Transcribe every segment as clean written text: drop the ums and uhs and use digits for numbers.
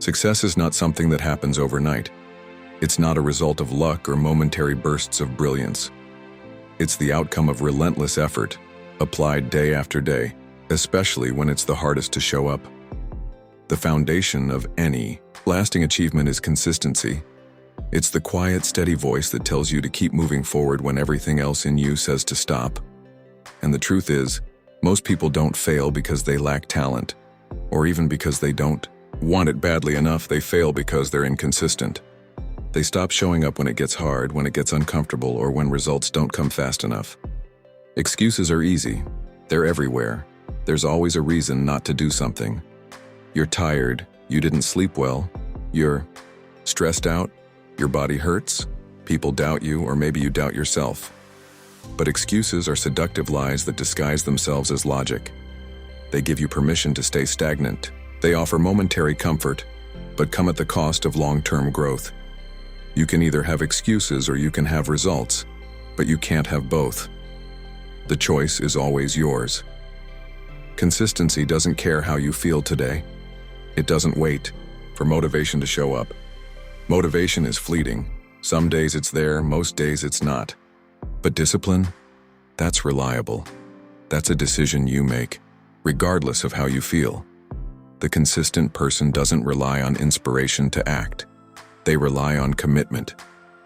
Success is not something that happens overnight. It's not a result of luck or momentary bursts of brilliance. It's the outcome of relentless effort, applied day after day, especially when it's the hardest to show up. The foundation of any lasting achievement is consistency. It's the quiet, steady voice that tells you to keep moving forward when everything else in you says to stop. And the truth is, most people don't fail because they lack talent, or even because they don't want it badly enough. They fail because they're inconsistent. They stop showing up when it gets hard, when it gets uncomfortable, or when results don't come fast enough. Excuses are easy. They're everywhere. There's always a reason not to do something. You're tired, you didn't sleep well, you're stressed out, your body hurts, people doubt you, or maybe you doubt yourself. But excuses are seductive lies that disguise themselves as logic. They give you permission to stay stagnant. They offer momentary comfort, but come at the cost of long-term growth. You can either have excuses or you can have results, but you can't have both. The choice is always yours. Consistency doesn't care how you feel today. It doesn't wait for motivation to show up. Motivation is fleeting. Some days it's there, most days it's not. But discipline, that's reliable. That's a decision you make, regardless of how you feel. The consistent person doesn't rely on inspiration to act. They rely on commitment.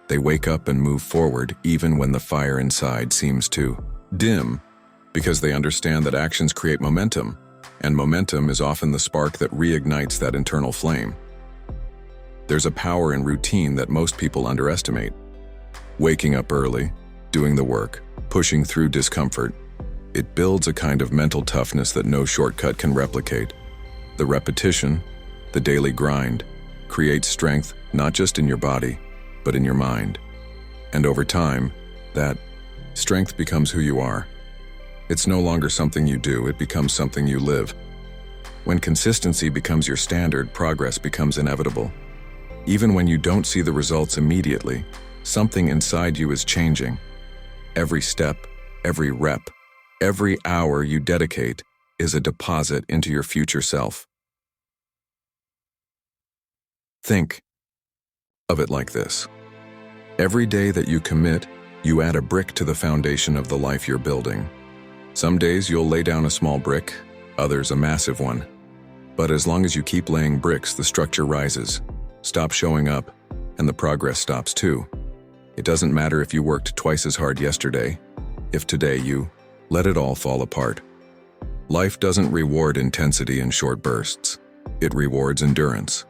They wake up and move forward even when the fire inside seems to dim, because they understand that actions create momentum, and momentum is often the spark that reignites that internal flame. There's a power in routine that most people underestimate. Waking up early, doing the work, pushing through discomfort, it builds a kind of mental toughness that no shortcut can replicate. The repetition, the daily grind, creates strength not just in your body, but in your mind. And over time, that strength becomes who you are. It's no longer something you do, it becomes something you live. When consistency becomes your standard, progress becomes inevitable. Even when you don't see the results immediately, something inside you is changing. Every step, every rep, every hour you dedicate is a deposit into your future self. Think of it like this. Every day that you commit, you add a brick to the foundation of the life you're building. Some days you'll lay down a small brick, others a massive one. But as long as you keep laying bricks, the structure rises. Stop showing up, and the progress stops too. It doesn't matter if you worked twice as hard yesterday, if today you let it all fall apart. Life doesn't reward intensity in short bursts. It rewards endurance.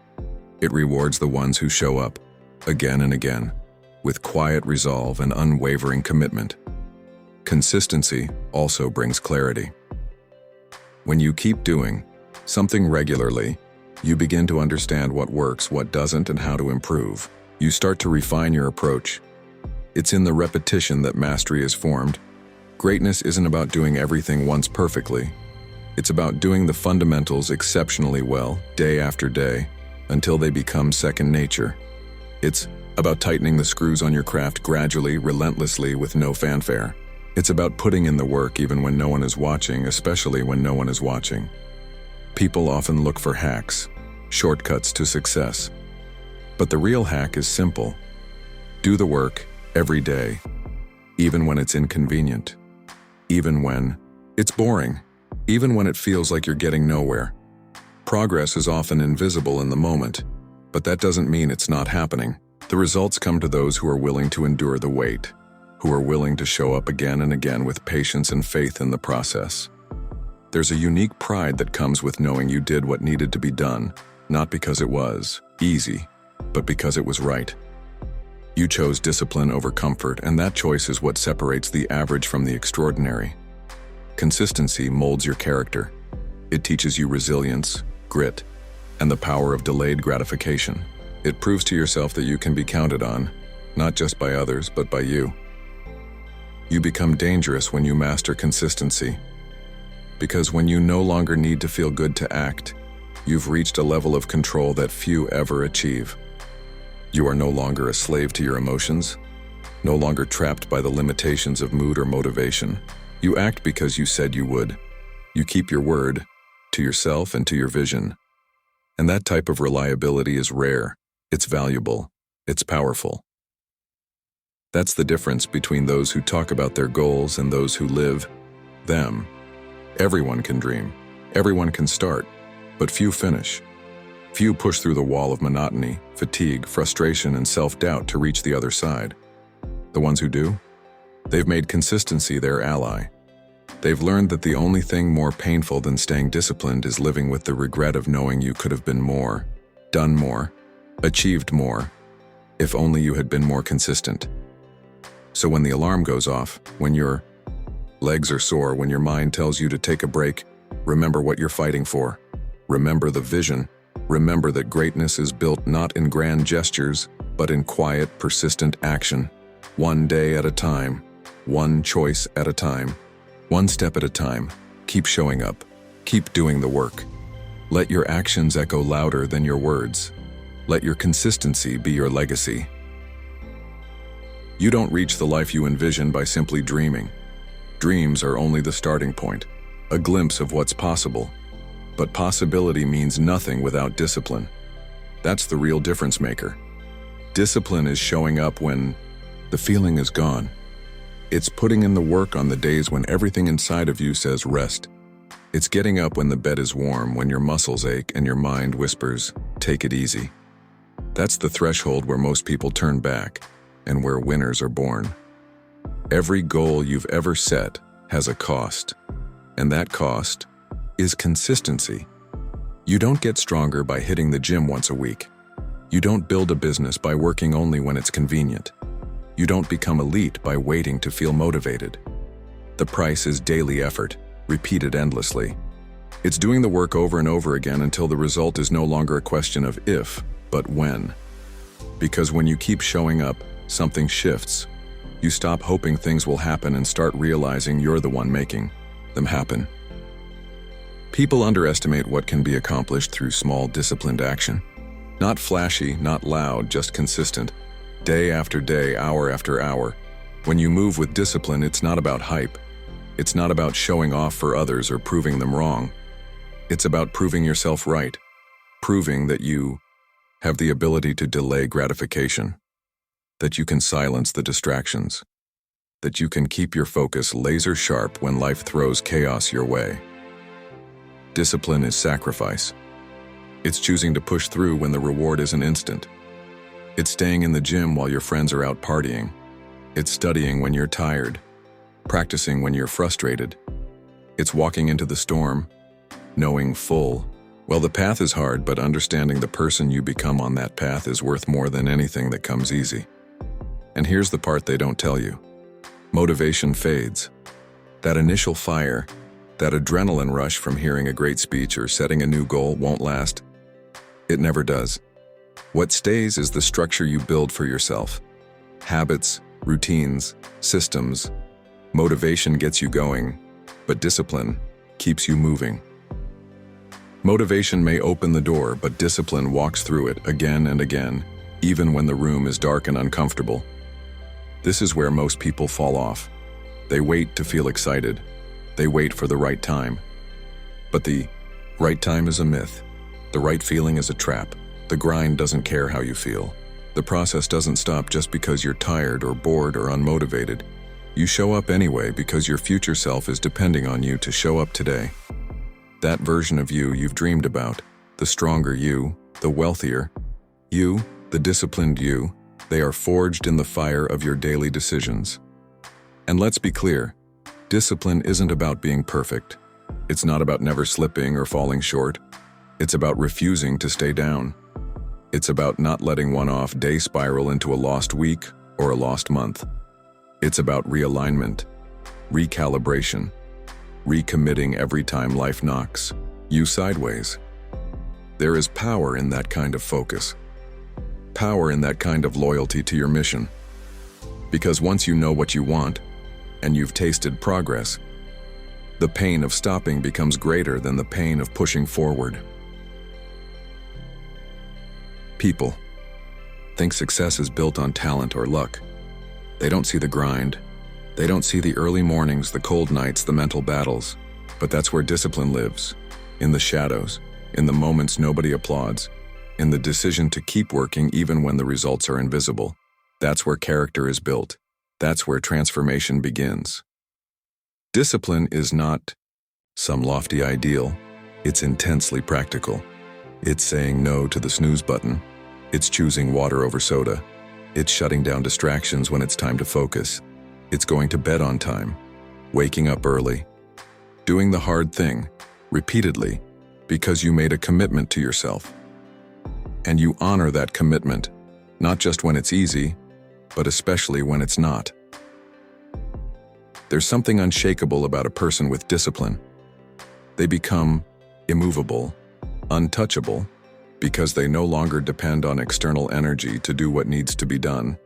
It rewards the ones who show up, again and again, with quiet resolve and unwavering commitment. Consistency also brings clarity. When you keep doing something regularly, you begin to understand what works, what doesn't, and how to improve. You start to refine your approach. It's in the repetition that mastery is formed. Greatness isn't about doing everything once perfectly. It's about doing the fundamentals exceptionally well, day after day, until they become second nature. It's about tightening the screws on your craft gradually, relentlessly, with no fanfare. It's about putting in the work even when no one is watching, especially when no one is watching. People often look for hacks, shortcuts to success. But the real hack is simple. Do the work every day, even when it's inconvenient, even when it's boring, even when it feels like you're getting nowhere. Progress is often invisible in the moment, but that doesn't mean it's not happening. The results come to those who are willing to endure the wait, who are willing to show up again and again with patience and faith in the process. There's a unique pride that comes with knowing you did what needed to be done, not because it was easy, but because it was right. You chose discipline over comfort, and that choice is what separates the average from the extraordinary. Consistency molds your character. It teaches you resilience, grit, and the power of delayed gratification. It proves to yourself that you can be counted on, not just by others, but by you. You become dangerous when you master consistency. Because when you no longer need to feel good to act, you've reached a level of control that few ever achieve. You are no longer a slave to your emotions, no longer trapped by the limitations of mood or motivation. You act because you said you would. You keep your word, to yourself and to your vision. And that type of reliability is rare, it's valuable, it's powerful. That's the difference between those who talk about their goals and those who live them. Everyone can dream, everyone can start, but few finish. Few push through the wall of monotony, fatigue, frustration, and self-doubt to reach the other side. The ones who do? They've made consistency their ally. They've learned that the only thing more painful than staying disciplined is living with the regret of knowing you could have been more, done more, achieved more, if only you had been more consistent. So when the alarm goes off, when your legs are sore, when your mind tells you to take a break, remember what you're fighting for. Remember the vision. Remember that greatness is built not in grand gestures, but in quiet, persistent action. One day at a time, one choice at a time, one step at a time. Keep showing up. Keep doing the work. Let your actions echo louder than your words. Let your consistency be your legacy. You don't reach the life you envision by simply dreaming. Dreams are only the starting point, a glimpse of what's possible. But possibility means nothing without discipline. That's the real difference maker. Discipline is showing up when the feeling is gone. It's putting in the work on the days when everything inside of you says rest. It's getting up when the bed is warm, when your muscles ache and your mind whispers, take it easy. That's the threshold where most people turn back and where winners are born. Every goal you've ever set has a cost, and that cost is consistency. You don't get stronger by hitting the gym once a week. You don't build a business by working only when it's convenient. You don't become elite by waiting to feel motivated. The price is daily effort, repeated endlessly. It's doing the work over and over again until the result is no longer a question of if, but when. Because when you keep showing up, something shifts. You stop hoping things will happen and start realizing you're the one making them happen. People underestimate what can be accomplished through small, disciplined action. Not flashy, not loud, just consistent. Day after day, hour after hour. When you move with discipline, it's not about hype. It's not about showing off for others or proving them wrong. It's about proving yourself right. Proving that you have the ability to delay gratification. That you can silence the distractions. That you can keep your focus laser sharp when life throws chaos your way. Discipline is sacrifice. It's choosing to push through when the reward isn't instant. It's staying in the gym while your friends are out partying. It's studying when you're tired, practicing when you're frustrated. It's walking into the storm, knowing full well, the path is hard, but understanding the person you become on that path is worth more than anything that comes easy. And here's the part they don't tell you. Motivation fades. That initial fire, that adrenaline rush from hearing a great speech or setting a new goal won't last. It never does. What stays is the structure you build for yourself. Habits, routines, systems. Motivation gets you going, but discipline keeps you moving. Motivation may open the door, but discipline walks through it again and again, even when the room is dark and uncomfortable. This is where most people fall off. They wait to feel excited. They wait for the right time. But the right time is a myth. The right feeling is a trap. The grind doesn't care how you feel. The process doesn't stop just because you're tired or bored or unmotivated. You show up anyway because your future self is depending on you to show up today. That version of you you've dreamed about, the stronger you, the wealthier you, the disciplined you, they are forged in the fire of your daily decisions. And let's be clear, discipline isn't about being perfect. It's not about never slipping or falling short. It's about refusing to stay down. It's about not letting one off day spiral into a lost week or a lost month. It's about realignment, recalibration, recommitting every time life knocks you sideways. There is power in that kind of focus. Power in that kind of loyalty to your mission. Because once you know what you want, and you've tasted progress, the pain of stopping becomes greater than the pain of pushing forward. People think success is built on talent or luck. They don't see the grind. They don't see the early mornings, the cold nights, the mental battles. But that's where discipline lives, in the shadows. in the moments nobody applauds, in the decision to keep working even when the results are invisible. That's where character is built. That's where transformation begins. Discipline is not some lofty ideal. It's intensely practical. It's saying no to the snooze button. It's choosing water over soda. It's shutting down distractions when it's time to focus. It's going to bed on time, waking up early, doing the hard thing, repeatedly, because you made a commitment to yourself. And you honor that commitment, not just when it's easy, but especially when it's not. There's something unshakable about a person with discipline. They become immovable, untouchable, because they no longer depend on external energy to do what needs to be done.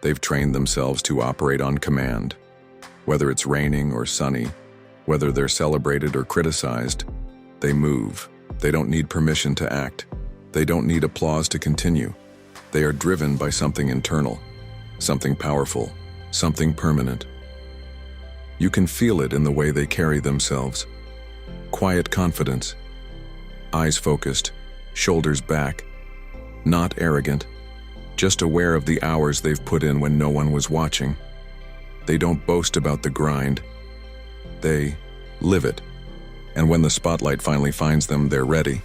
They've trained themselves to operate on command. Whether it's raining or sunny, whether they're celebrated or criticized, they move. They don't need permission to act. They don't need applause to continue. They are driven by something internal, something powerful, something permanent. You can feel it in the way they carry themselves. Quiet confidence, eyes focused, shoulders back, not arrogant, just aware of the hours they've put in when no one was watching. They don't boast about the grind. They live it. And when the spotlight finally finds them, they're ready.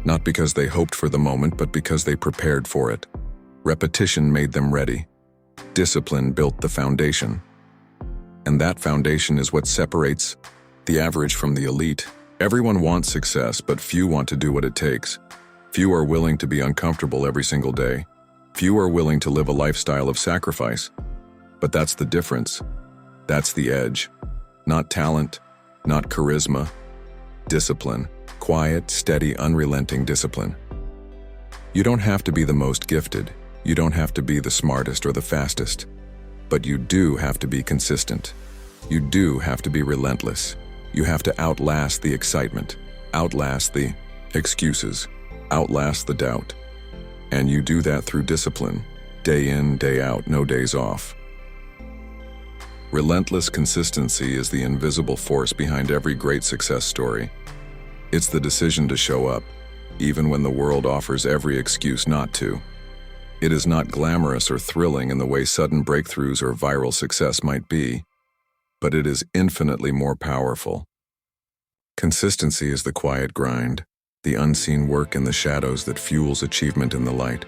Not because they hoped for the moment, but because they prepared for it. Repetition made them ready. Discipline built the foundation. And that foundation is what separates the average from the elite. Everyone wants success, but few want to do what it takes. Few are willing to be uncomfortable every single day. Few are willing to live a lifestyle of sacrifice. But that's the difference. That's the edge. Not talent, not charisma. Discipline. Quiet, steady, unrelenting discipline. You don't have to be the most gifted. You don't have to be the smartest or the fastest. But you do have to be consistent. You do have to be relentless. You have to outlast the excitement, outlast the excuses, outlast the doubt. And you do that through discipline, day in, day out, no days off. Relentless consistency is the invisible force behind every great success story. It's the decision to show up, even when the world offers every excuse not to. It is not glamorous or thrilling in the way sudden breakthroughs or viral success might be, but it is infinitely more powerful. Consistency is the quiet grind, the unseen work in the shadows that fuels achievement in the light.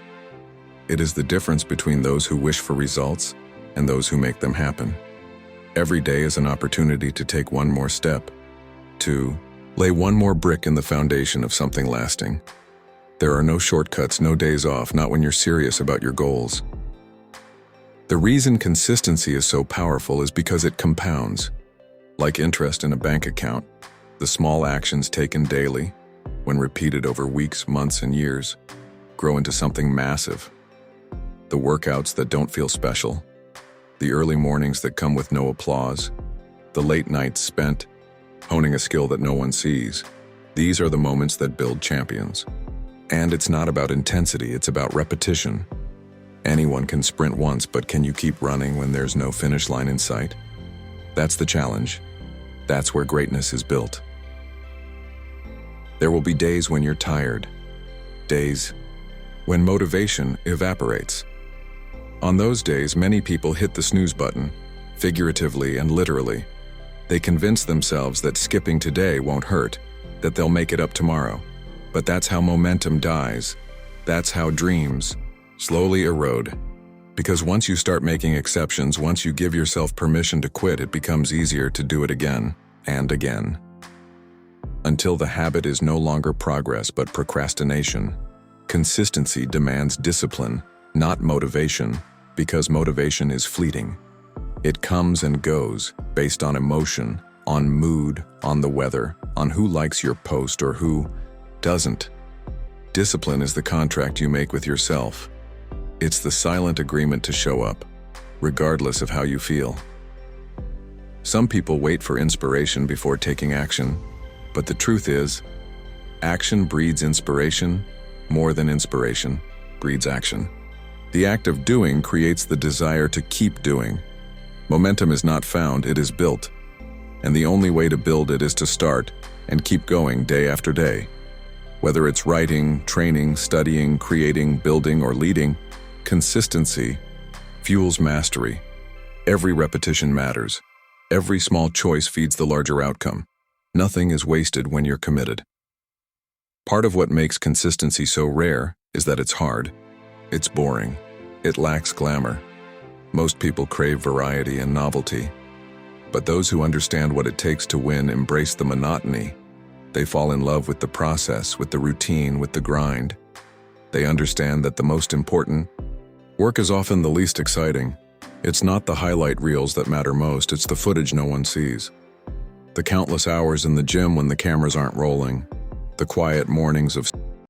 It is the difference between those who wish for results and those who make them happen. Every day is an opportunity to take one more step, to lay one more brick in the foundation of something lasting. There are no shortcuts, no days off, not when you're serious about your goals. The reason consistency is so powerful is because it compounds. Like interest in a bank account, the small actions taken daily, when repeated over weeks, months, and years, grow into something massive. The workouts that don't feel special, the early mornings that come with no applause, the late nights spent honing a skill that no one sees. These are the moments that build champions. And it's not about intensity, it's about repetition. Anyone can sprint once, but can you keep running when there's no finish line in sight? That's the challenge. That's where greatness is built. There will be days when you're tired, days when motivation evaporates. On those days, many people hit the snooze button, figuratively and literally. They convince themselves that skipping today won't hurt, that they'll make it up tomorrow. But that's how momentum dies. That's how dreams slowly erode. Because once you start making exceptions, once you give yourself permission to quit, it becomes easier to do it again and again. Until the habit is no longer progress but procrastination. Consistency demands discipline, not motivation, because motivation is fleeting. It comes and goes based on emotion, on mood, on the weather, on who likes your post or who doesn't. Discipline is the contract you make with yourself. It's the silent agreement to show up, regardless of how you feel. Some people wait for inspiration before taking action, but the truth is, action breeds inspiration more than inspiration breeds action. The act of doing creates the desire to keep doing. Momentum is not found, it is built. And the only way to build it is to start and keep going day after day. Whether it's writing, training, studying, creating, building, or leading, consistency fuels mastery. Every repetition matters. Every small choice feeds the larger outcome. Nothing is wasted when you're committed. Part of what makes consistency so rare is that it's hard. It's boring. It lacks glamour. Most people crave variety and novelty. But those who understand what it takes to win embrace the monotony. They fall in love with the process, with the routine, with the grind. They understand that the most important work is often the least exciting. It's not the highlight reels that matter most, it's the footage no one sees. The countless hours in the gym when the cameras aren't rolling. The quiet mornings of